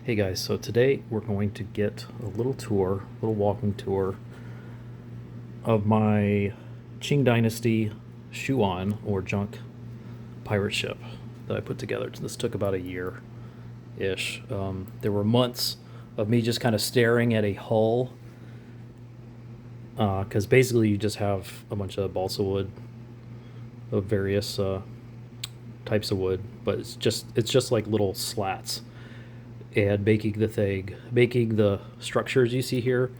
Hey guys, so today we're going to get a little tour, a little walking tour of my Qing Dynasty Chuán or junk pirate ship that I put together. This took about a year-ish. There were months of me just kind of staring at a hull because basically you just have a bunch of balsa wood of various types of wood, but it's just like little slats and making the structures you see here.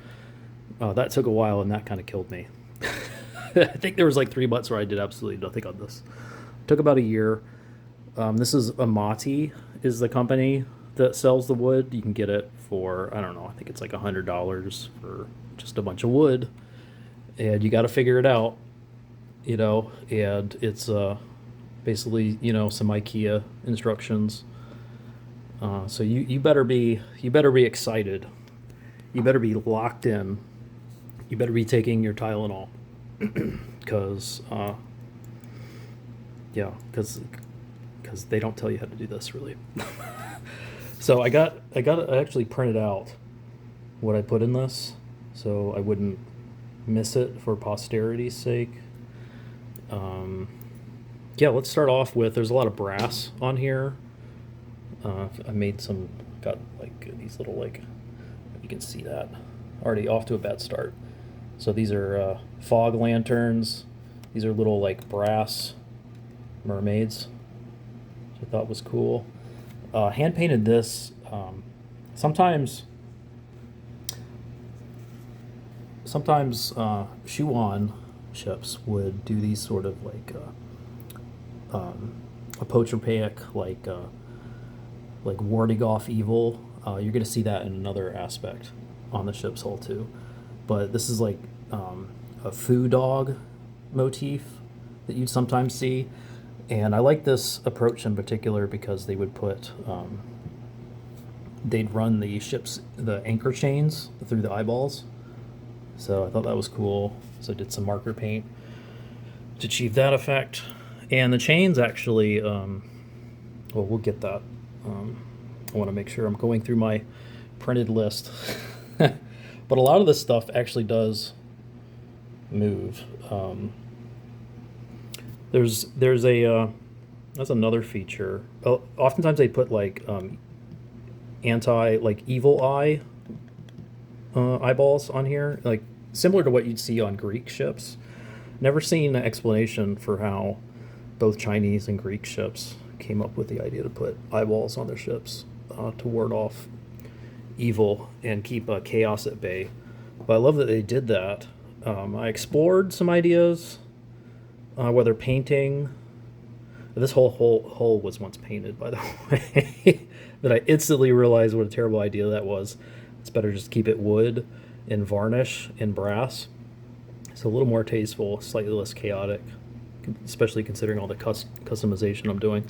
That took a while, and that kind of killed me. I think there was like 3 months where I did absolutely nothing on this. Took about a year. This is Amati is the company that sells the wood. You can get it for I don't know. I think it's like $100 for just a bunch of wood, and you got to figure it out, And it's basically some IKEA instructions. So you better be excited. You better be locked in. You better be taking your Tylenol, because because they don't tell you how to do this really. So I actually printed out what I put in this, so I wouldn't miss it for posterity's sake. Yeah, let's start off with there's a lot of brass on here. I made some, got like these little, like, you can see that. Already off to a bad start. So these are fog lanterns. These are little like brass mermaids, which I thought was cool. Hand painted this. Sometimes Chuan ships would do these sort of like apotropaic, like warding off evil. You're going to see that in another aspect on the ship's hull too. But this is like a foo dog motif that you'd sometimes see. And I like this approach in particular because they would they'd run the anchor chains through the eyeballs. So I thought that was cool. So I did some marker paint to achieve that effect. And the chains actually, well, we'll get that. I want to make sure I'm going through my printed list. But a lot of this stuff actually does move. There's a that's another feature. Oftentimes they put like evil eye eyeballs on here, like similar to what you'd see on Greek ships. Never seen an explanation for how both Chinese and Greek ships came up with the idea to put eyeballs on their ships to ward off evil and keep chaos at bay. But I love that they did that. I explored some ideas, whether painting. This whole hull was once painted, by the way. But I instantly realized what a terrible idea that was. It's better just keep it wood and varnish and brass. It's a little more tasteful, slightly less chaotic, especially considering all the customization I'm doing.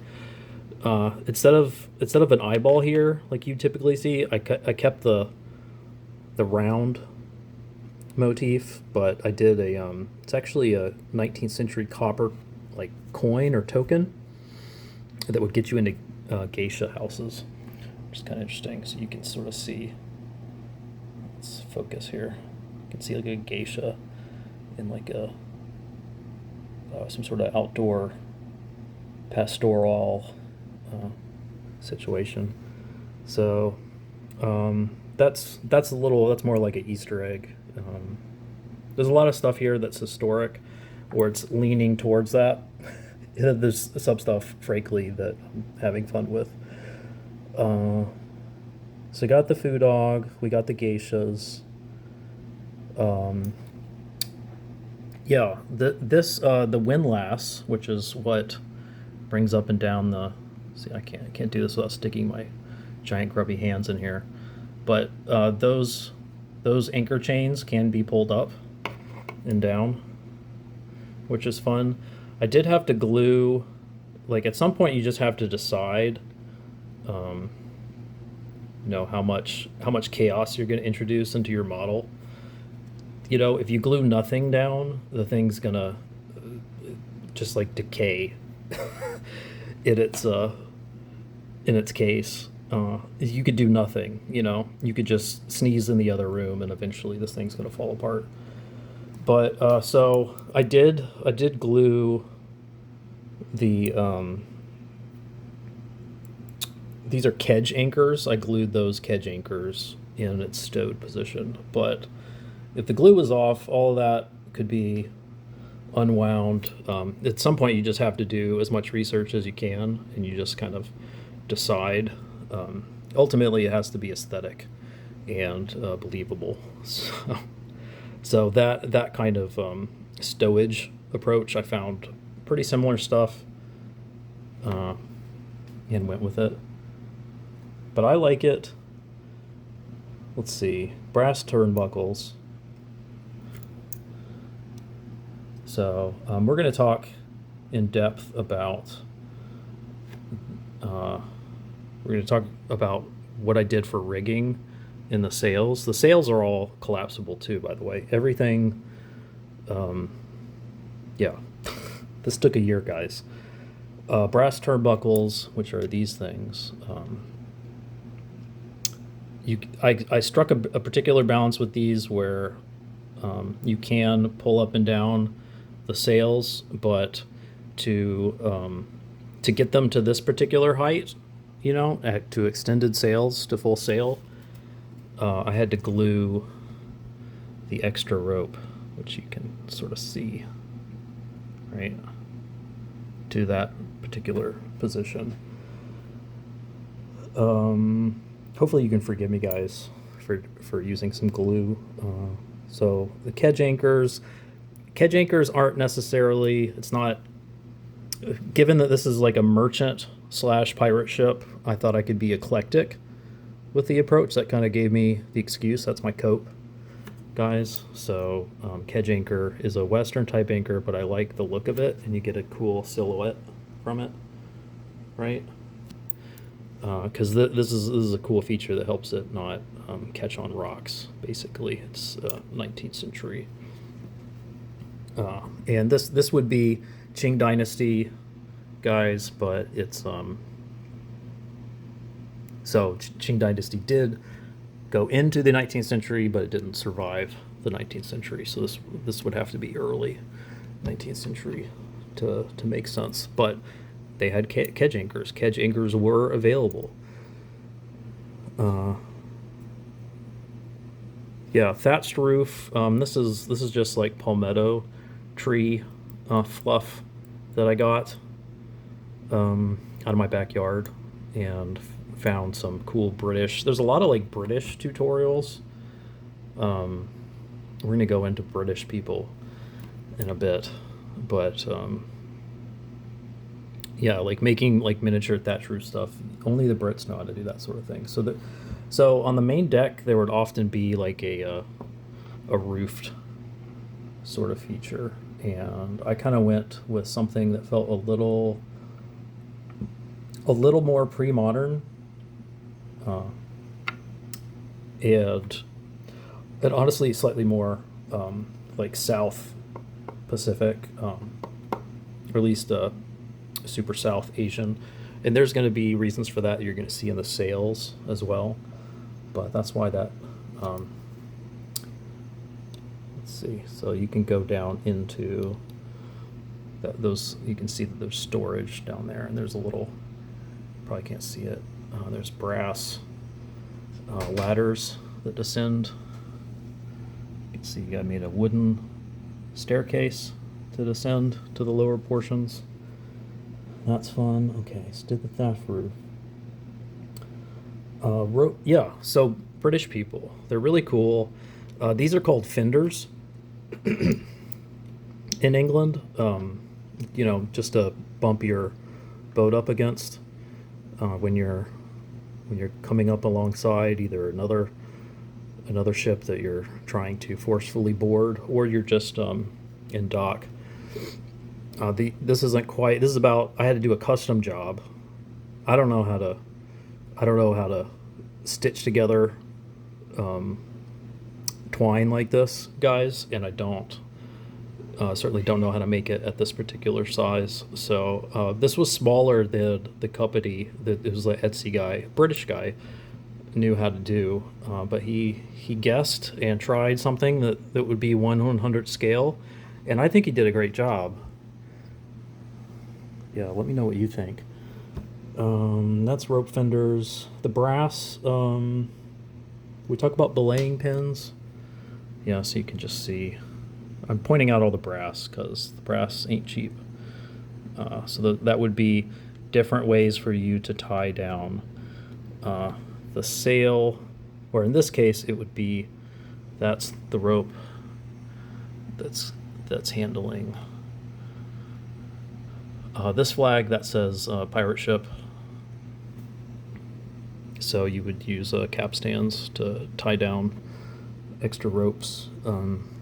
Instead of an eyeball here, like you typically see, I kept the round motif, but I did it's actually a 19th century copper like coin or token that would get you into geisha houses, which is kind of interesting. So you can sort of see. Let's focus here. You can see like a geisha in like a some sort of outdoor pastoral situation. So that's more like an Easter egg. There's a lot of stuff here that's historic, or it's leaning towards that. There's some stuff, frankly, that I'm having fun with. So we got the foo dog, we got the geishas. Yeah, the windlass, which is what brings up and down the. See, I can't do this without sticking my giant grubby hands in here. But those anchor chains can be pulled up and down, which is fun. I did have to glue, like at some point you just have to decide, how much chaos you're going to introduce into your model. If you glue nothing down, the thing's gonna just like decay in its case. You could do nothing. You know, you could just sneeze in the other room, and eventually this thing's gonna fall apart. But so I did glue the these are kedge anchors. I glued those kedge anchors in its stowed position. But if the glue was off, all of that could be unwound. At some point, you just have to do as much research as you can, and you just kind of decide. Ultimately, it has to be aesthetic and believable. So that kind of stowage approach, I found pretty similar stuff, uh, and went with it. But I like it. Let's see, brass turnbuckles. So we're going to talk in depth about. Uh, we're going to talk about what I did for rigging in the sails. The sails are all collapsible too, by the way. Everything. Yeah, this took a year, guys. Brass turnbuckles, which are these things. I struck a particular balance with these where you can pull up and down the sails, but to get them to this particular height, you know, to extended sails to full sail, I had to glue the extra rope, which you can sort of see, right, to that particular position. Hopefully you can forgive me, guys, for using some glue. So the kedge anchors aren't necessarily. It's not. Given that this is like a merchant slash pirate ship, I thought I could be eclectic with the approach. That kind of gave me the excuse. That's my cope, guys. So kedge anchor is a Western type anchor, but I like the look of it, and you get a cool silhouette from it, right? Because this is a cool feature that helps it not catch on rocks. Basically, it's 19th century, and this would be Qing Dynasty, guys, but it's so Qing Dynasty did go into the 19th century, but it didn't survive the 19th century. So this would have to be early 19th century to make sense. But they had kedge anchors. Kedge anchors were available. Yeah, thatched roof. This is just like palmetto tree fluff that I got out of my backyard, and found some cool British. There's a lot of like British tutorials. We're gonna go into British people in a bit, but yeah, like making like miniature thatch roof stuff. Only the Brits know how to do that sort of thing. So on the main deck there would often be like a roofed sort of feature, and I kind of went with something that felt a little more pre-modern, uh, and honestly slightly more like South Pacific, or at least super South Asian. And there's going to be reasons for that you're going to see in the sails as well. But that's why that. Let's see. So you can go down into those. You can see that there's storage down there, and there's a little. Probably can't see it. There's brass ladders that descend. You can see I made a wooden staircase to descend to the lower portions. That's fun. Okay, so did the thatch roof. Yeah, so British people, they're really cool. These are called fenders in England. You know, just to bump your boat up against when you're coming up alongside either another ship that you're trying to forcefully board, or you're just in dock. This isn't quite. This is about. I had to do a custom job. I don't know how to stitch together twine like this, guys, and I don't. Certainly don't know how to make it at this particular size. So this was smaller than the company that it was an Etsy guy, British guy, knew how to do. But he guessed and tried something that would be 1/100 scale, and I think he did a great job. Yeah, let me know what you think. That's rope fenders. The brass, we talk about belaying pins. Yeah, so you can just see. I'm pointing out all the brass because the brass ain't cheap. So that would be different ways for you to tie down the sail, or in this case, it would be that's the rope that's handling this flag that says pirate ship. So you would use capstans to tie down extra ropes.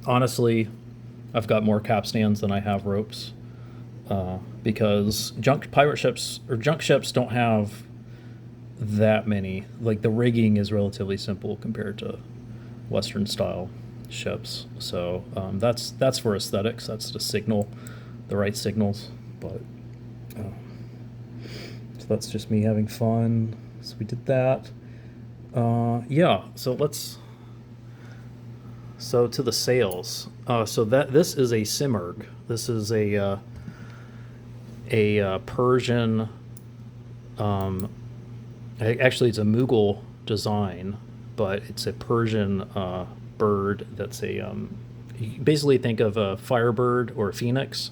Honestly, I've got more capstans than I have ropes because junk ships don't have that many. Like the rigging is relatively simple compared to Western style ships. So that's for aesthetics. That's to signal the right signals. But so that's just me having fun. So we did that. Yeah. So to the sails. So this is a simurg. This is a Persian. Actually, it's a Mughal design, but it's a Persian bird. That's you basically think of a firebird or a phoenix.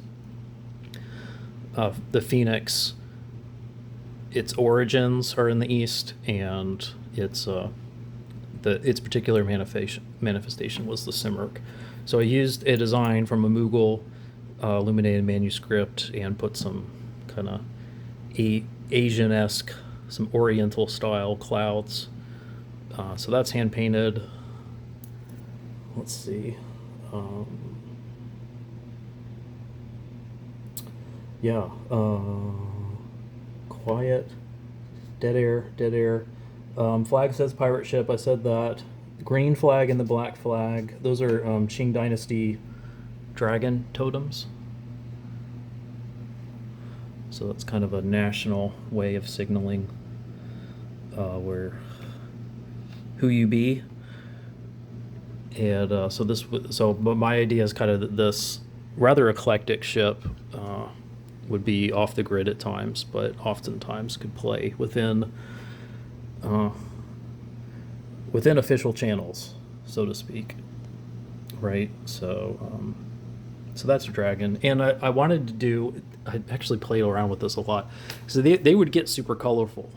The phoenix, its origins are in the East, and its particular manifestation was the simurg. So I used a design from a Mughal illuminated manuscript and put some kind of Asian-esque, some Oriental style clouds. So that's hand painted. Let's see. Yeah. Quiet. Dead air. Flag says pirate ship. I said that. The green flag and the black flag. Those are Qing Dynasty dragon totems. So that's kind of a national way of signaling where who you be. And but my idea is kind of this rather eclectic ship would be off the grid at times, but oftentimes could play within official channels, so to speak, right? So that's a dragon, and I wanted to do. I actually played around with this a lot. So they would get super colorful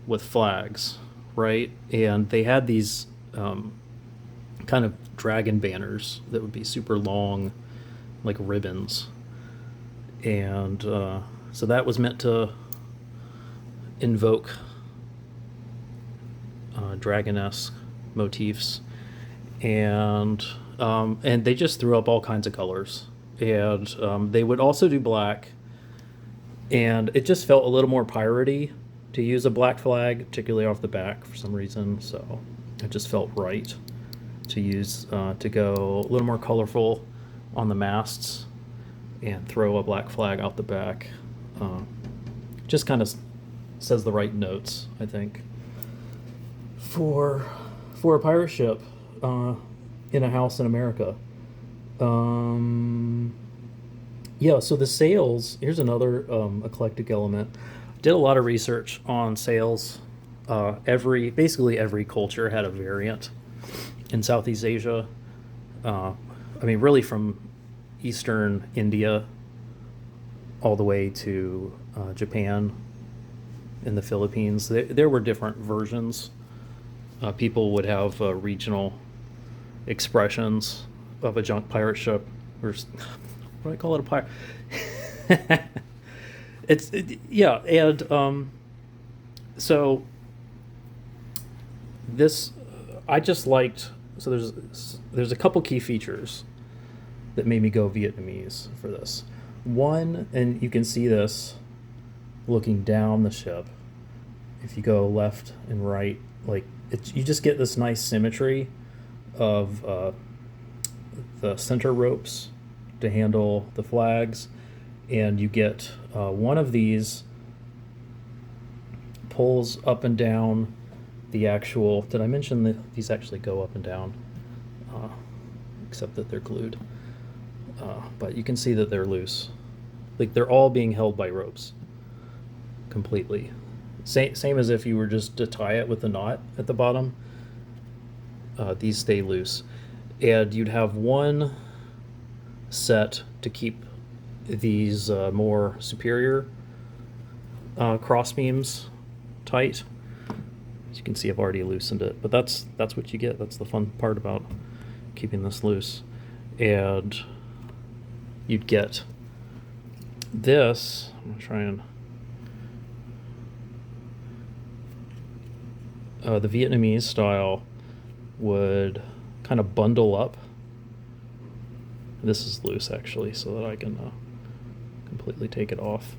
with flags, right? And they had these kind of dragon banners that would be super long, like ribbons, and so that was meant to invoke dragon-esque motifs, and they just threw up all kinds of colors, and they would also do black, and it just felt a little more piratey to use a black flag, particularly off the back for some reason. So it just felt right to use to go a little more colorful on the masts and throw a black flag out the back. Just kind of says the right notes, I think, for a pirate ship in a house in America. Yeah, so the sails, here's another eclectic element. Did a lot of research on sails. Basically every culture had a variant in Southeast Asia. I mean, really from Eastern India all the way to Japan and the Philippines. There were different versions. People would have regional expressions of a junk pirate ship. Or what do I call it, a pirate? Yeah, and so this I just liked. So there's a couple key features that made me go Vietnamese for this. One, and you can see this looking down the ship. If you go left and right, like you just get this nice symmetry of the center ropes to handle the flags, and you get one of these pulls up and down the actual. Did I mention that these actually go up and down? Except that they're glued. But you can see that they're loose. Like they're all being held by ropes completely. Same as if you were just to tie it with a knot at the bottom. These stay loose. And you'd have one set to keep these more superior cross beams tight. As you can see, I've already loosened it, but that's what you get. That's the fun part about keeping this loose. And you'd get this. I'm gonna try and the Vietnamese style would kind of bundle up. This is loose actually, so that I can completely take it off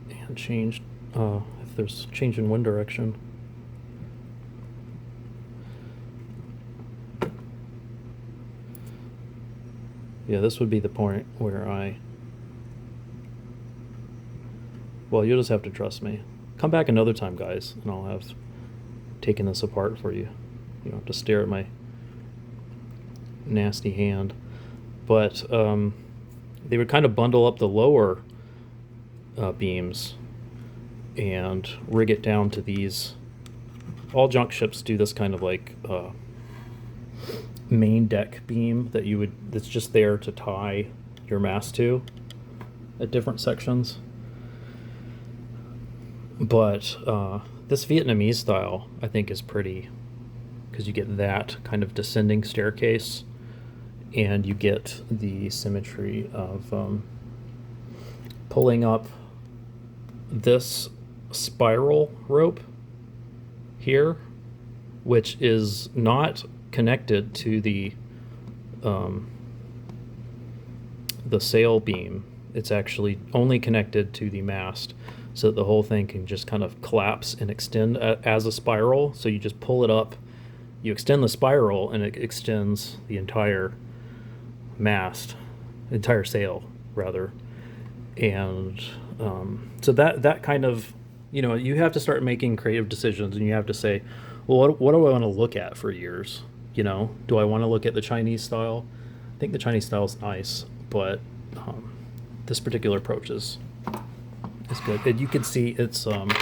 and change if there's change in wind direction. Yeah, this would be the point where well, you'll just have to trust me. Come back another time, guys, and I'll have taken this apart for you. You don't have to stare at my nasty hand. But they would kind of bundle up the lower beams and rig it down to these. All junk ships do this kind of like main deck beam that's just there to tie your mast to at different sections. But this Vietnamese style, I think, is pretty, because you get that kind of descending staircase, and you get the symmetry of pulling up this spiral rope here, which is not connected to the sail beam. It's actually only connected to the mast, so that the whole thing can just kind of collapse and extend as a spiral. So you just pull it up, you extend the spiral, and it extends the entire mast, entire sail rather. And so that kind of, you have to start making creative decisions, and you have to say, well, what do I want to look at for years? Do I want to look at the Chinese style? I think the Chinese style is nice, but this particular approach is good. And you can see it's let's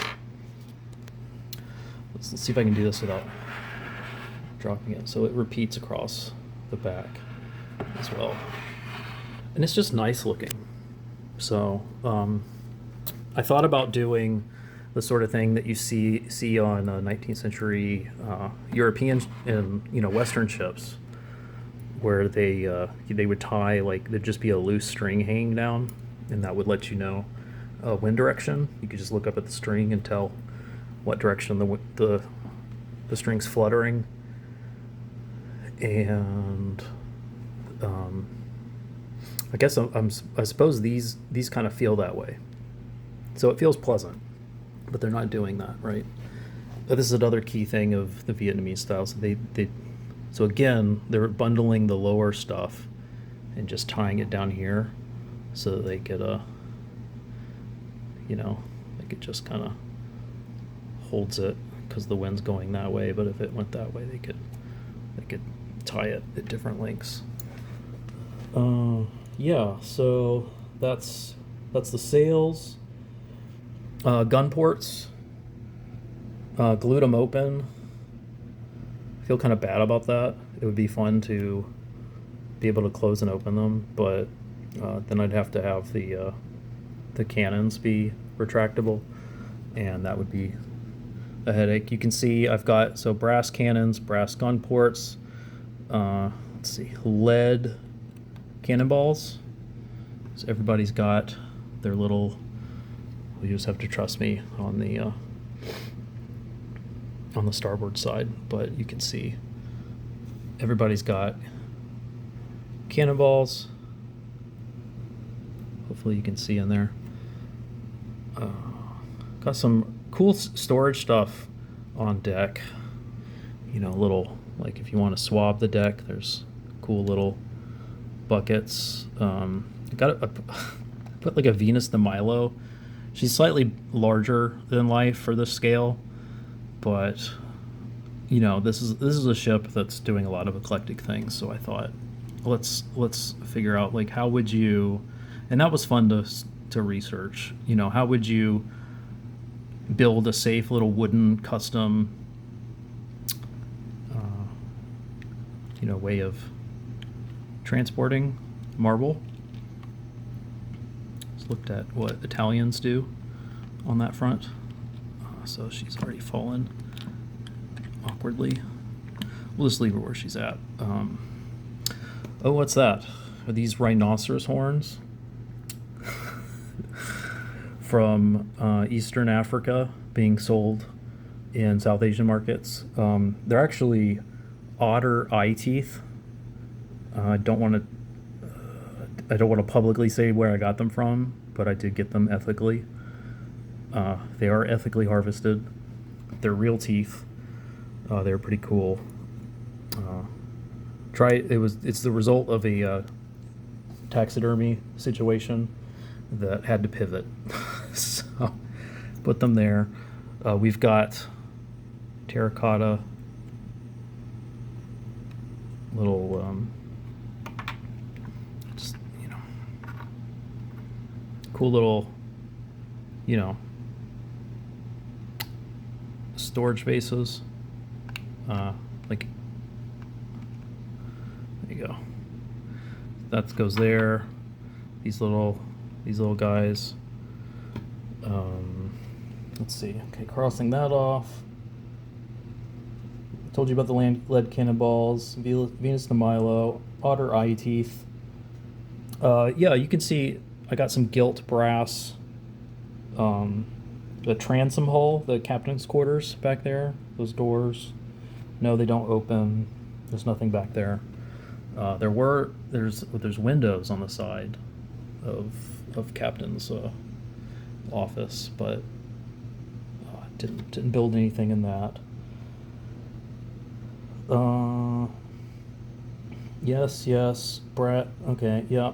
see if I can do this without dropping it. So it repeats across the back as well, and it's just nice looking. So I thought about doing the sort of thing that you see on 19th century European and Western ships, where they would tie, like, there'd just be a loose string hanging down, and that would let you know wind direction. You could just look up at the string and tell what direction the string's fluttering. And I guess I suppose these kind of feel that way. So it feels pleasant, but they're not doing that, right? But this is another key thing of the Vietnamese style. So so again, they're bundling the lower stuff and just tying it down here, so that they could, like, it just kind of holds it because the wind's going that way. But if it went that way, they could tie it at different lengths. Yeah, so that's the sails. Gun ports, glued them open. I feel kind of bad about that. It would be fun to be able to close and open them, but then I'd have to have the cannons be retractable, and that would be a headache. You can see I've got brass cannons, brass gun ports. Let's see, lead cannonballs. So everybody's got their little. You just have to trust me on the starboard side, but you can see everybody's got cannonballs. Hopefully you can see in there. Got some cool storage stuff on deck. Little, like, if you want to swab the deck, there's cool little buckets. Put like a Venus de Milo. She's slightly larger than life for this scale, but this is a ship that's doing a lot of eclectic things. So I thought, let's figure out like how would you, and that was fun to research. How would you build a safe little wooden custom, way of transporting marble. Just looked at what Italians do on that front. So she's already fallen awkwardly. We'll just leave her where she's at. Oh, what's that? Are these rhinoceros horns? From Eastern Africa being sold in South Asian markets. They're actually otter eye teeth. I don't want to publicly say where I got them from, but I did get them ethically. They are ethically harvested. They're real teeth. They're pretty cool. It's the result of a taxidermy situation that had to pivot. So put them there. We've got terracotta little just cool little storage bases. Like there you go. That goes there. These little guys. Let's see. Okay, crossing that off. I told you about the lead cannonballs, Venus de Milo, otter eye teeth. Yeah, you can see I got some gilt brass. The transom hull, the captain's quarters back there. Those doors. No, they don't open. There's nothing back there. There's windows on the side of captain's office, but didn't build anything in that. Yes, okay, yeah.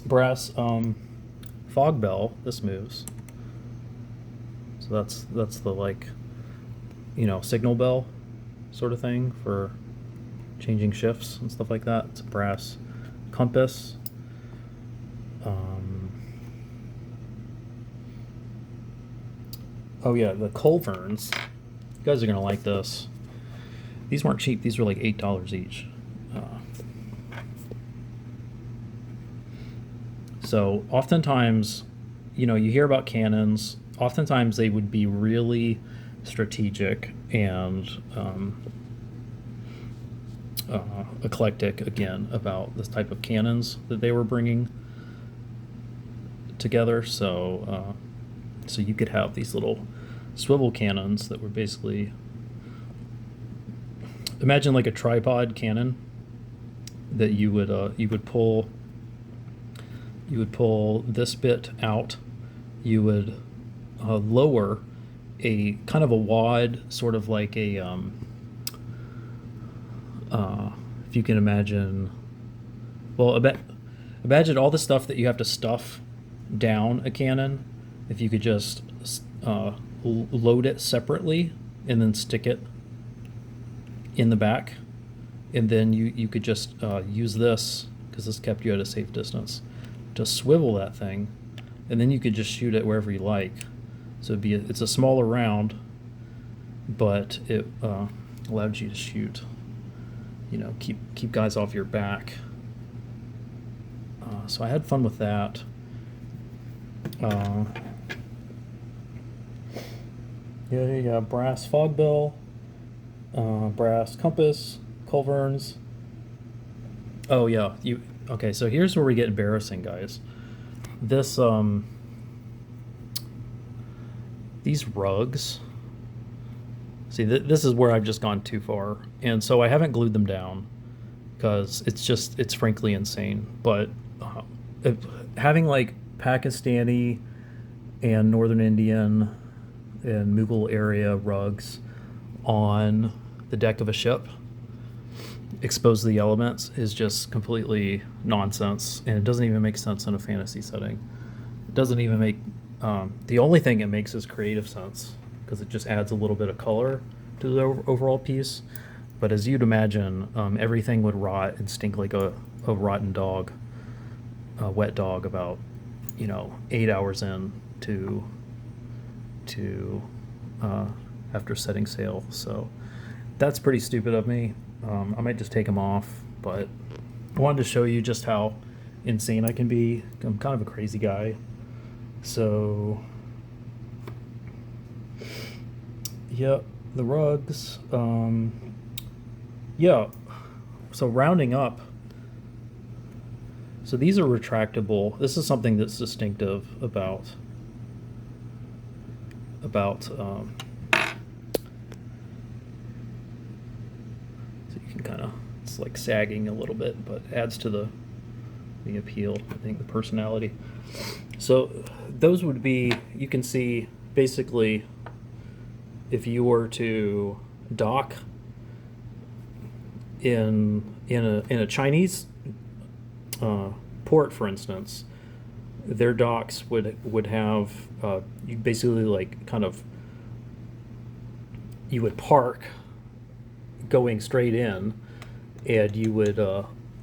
Brass fog bell, this moves. So that's the like signal bell sort of thing for changing shifts and stuff like that. It's a brass compass. Oh yeah, the culverins. You guys are gonna like this. These weren't cheap. These were like $8 each. So oftentimes, you hear about cannons. Oftentimes they would be really strategic and eclectic again about this type of cannons that they were bringing together. So you could have these little swivel cannons that were basically, imagine like a tripod cannon that you would pull this bit out. You would lower a kind of a wad, sort of like a if you can imagine, well, imagine all the stuff that you have to stuff down a cannon. If you could just load it separately and then stick it in the back, and then you could just use this, because this kept you at a safe distance, to swivel that thing, and then you could just shoot it wherever you like. So it's a smaller round, but it allowed you to shoot, keep guys off your back. So I had fun with that. Yeah, brass fog bell, brass compass, culverins. Oh yeah, okay, so here's where we get embarrassing, guys. This these rugs. See, this is where I've just gone too far, and so I haven't glued them down because it's frankly insane. But having like Pakistani and Northern Indian and Mughal area rugs on the deck of a ship expose the elements is just completely nonsense, and it doesn't even make sense in a fantasy setting. It doesn't even make the only thing it makes is creative sense, because it just adds a little bit of color to the overall piece. But as you'd imagine, everything would rot and stink like a rotten dog, a wet dog, about 8 hours in to after setting sail. So that's pretty stupid of me. I might just take them off, but I wanted to show you just how insane I can be. I'm kind of a crazy guy. So yeah, the rugs. Yeah, so rounding up. So these are retractable. This is something that's distinctive about so you can kind of, it's like sagging a little bit, but adds to the appeal, I think, the personality. So those would be, you can see basically if you were to dock in a Chinese port, for instance, their docks would have you basically like kind of, you would park going straight in, and you would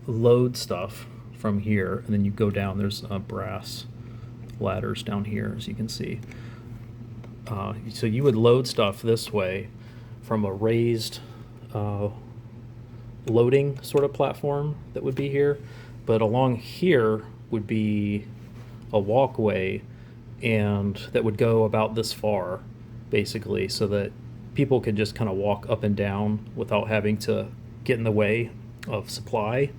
load stuff from here, and then you go down. There's brass ladders down here, as you can see. So you would load stuff this way from a raised loading sort of platform that would be here, but along here would be a walkway, and that would go about this far, basically, so that people could just kind of walk up and down without having to get in the way of supply,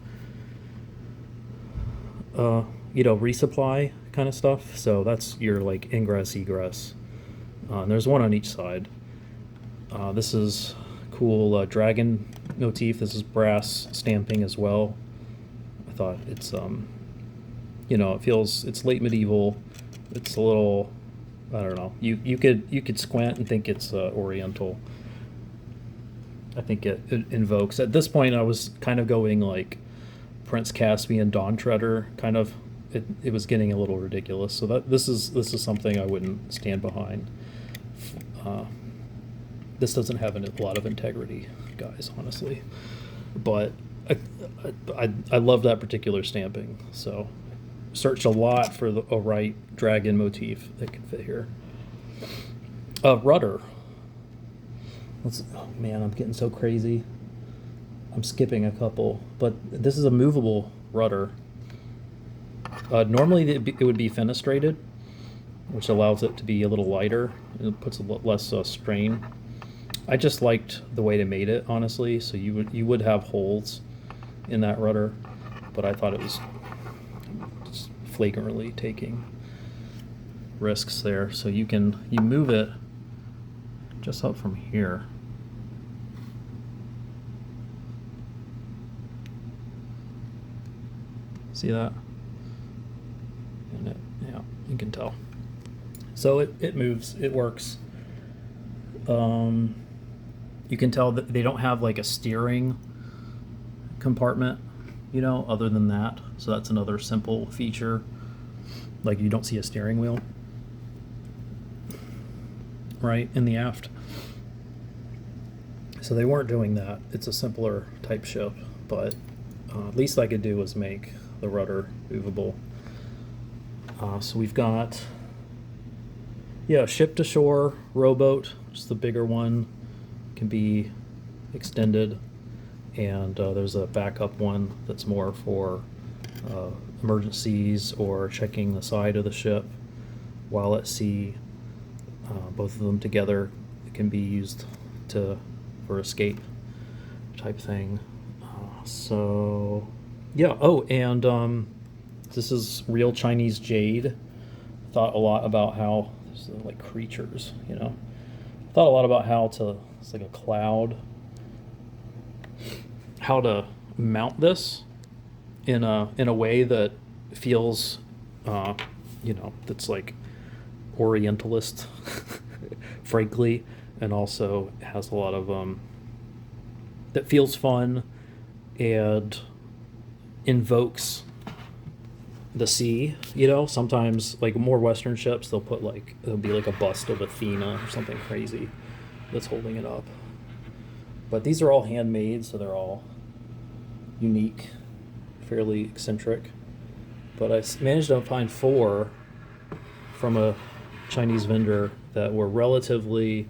resupply kind of stuff. So that's your like ingress, egress. And there's one on each side. This is cool dragon motif. This is brass stamping as well. I thought it's it feels, it's late medieval. It's a little, I don't know. You could squint and think it's Oriental. I think it invokes. At this point, I was kind of going like Prince Caspian, Dawn Treader kind of. It was getting a little ridiculous. So this is something I wouldn't stand behind. This doesn't have a lot of integrity, guys, honestly. But I love that particular stamping. So searched a lot for a right dragon motif that can fit here. Rudder. Oh man, I'm getting so crazy. I'm skipping a couple, but this is a movable rudder. Normally it would be fenestrated, which allows it to be a little lighter. It puts a lot less strain. I just liked the way they made it, honestly. So you would have holes in that rudder, but I thought it was just flagrantly taking risks there. So you move it just up from here. See that? And yeah, you can tell. So it moves, it works. You can tell that they don't have like a steering compartment, other than that. So that's another simple feature. Like you don't see a steering wheel, right, in the aft. So they weren't doing that. It's a simpler type ship, but least I could do was make the rudder movable. So we've got, ship to shore rowboat, just the bigger one, can be extended, and there's a backup one that's more for emergencies or checking the side of the ship while at sea. Both of them together can be used for escape type thing. This is real Chinese jade. Thought a lot about how there's like creatures, Thought a lot about it's like a cloud. How to mount this in a way that feels, that's like Orientalist, frankly, and also has a lot of that feels fun and invokes the sea. You know, sometimes like more Western ships, they'll put like it'll be like a bust of Athena or something crazy that's holding it up. But these are all handmade, so they're all unique, fairly eccentric. But I managed to find 4 from a Chinese vendor that were relatively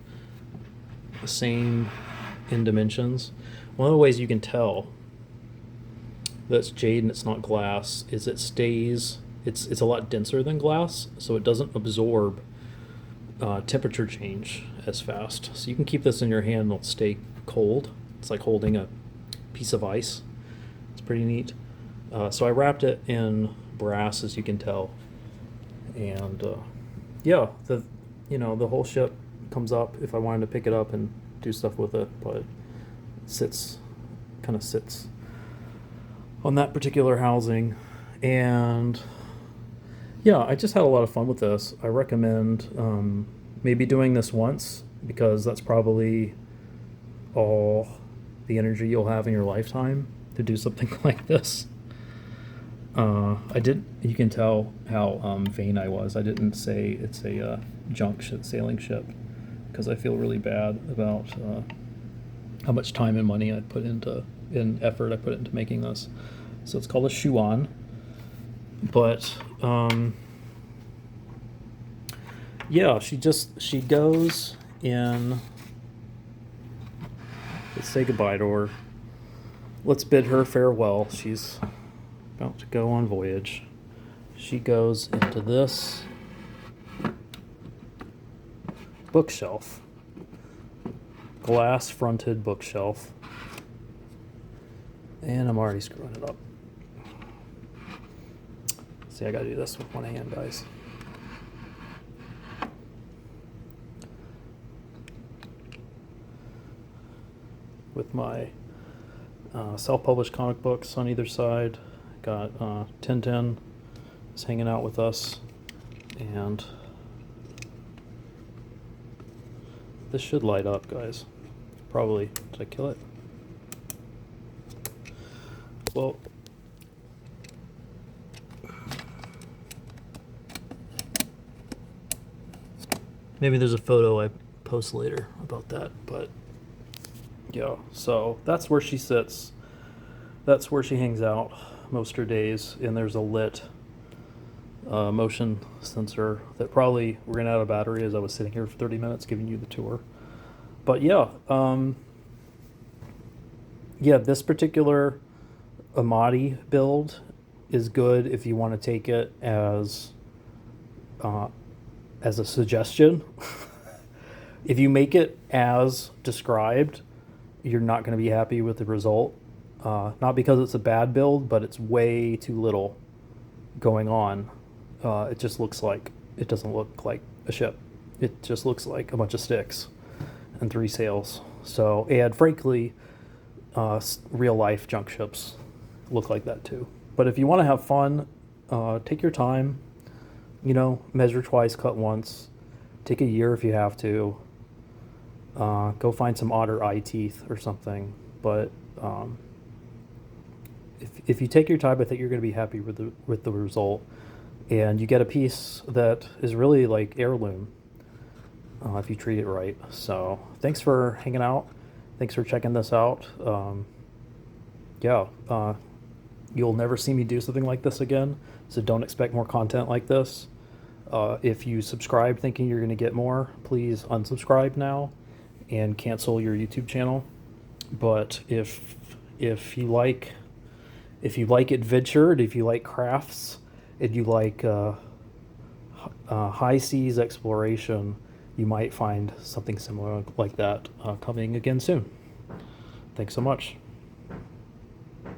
the same in dimensions. One of the ways you can tell that's jade and it's not glass is it stays. It's a lot denser than glass, so it doesn't absorb temperature change as fast. So you can keep this in your hand and it'll stay cold. It's like holding a piece of ice. It's pretty neat. So I wrapped it in brass, as you can tell, and yeah, the whole ship comes up if I wanted to pick it up and do stuff with it, but it kind of sits on that particular housing. And yeah, I just had a lot of fun with this. I recommend maybe doing this once, because that's probably all the energy you'll have in your lifetime to do something like this. You can tell how vain I was. I didn't say it's a junk sailing ship, because I feel really bad about how much time and money effort I put into making this. So it's called a Chuán. But yeah, she goes in. Let's say goodbye to her. Let's bid her farewell. She's about to go on voyage. She goes into this bookshelf, glass-fronted bookshelf, and I'm already screwing it up. See, I gotta do this with one hand, guys. With my self-published comic books on either side. Got Tintin is hanging out with us, and this should light up, guys. Probably. Did I kill it? Well, maybe there's a photo I post later about that, but yeah, so that's where she sits. That's where she hangs out most of her days, and there's a lit motion sensor that probably ran out of battery as I was sitting here for 30 minutes giving you the tour. But yeah, this particular Amati build is good if you want to take it as a suggestion. If you make it as described, you're not going to be happy with the result. Not because it's a bad build, but it's way too little going on. It doesn't look like a ship. It just looks like a bunch of sticks and 3 sails. So, and frankly, real life junk ships look like that too. But if you want to have fun, take your time, measure twice, cut once, take a year if you have to, go find some otter eye teeth or something. But if you take your time, I think you're going to be happy with the result, and you get a piece that is really like heirloom if you treat it right. So thanks for hanging out. Thanks for checking this out. You'll never see me do something like this again, so don't expect more content like this. If you subscribe thinking you're going to get more, please unsubscribe now and cancel your YouTube channel. But if you like adventure, and if you like crafts, and you like high seas exploration, you might find something similar like that coming again soon. Thanks so much.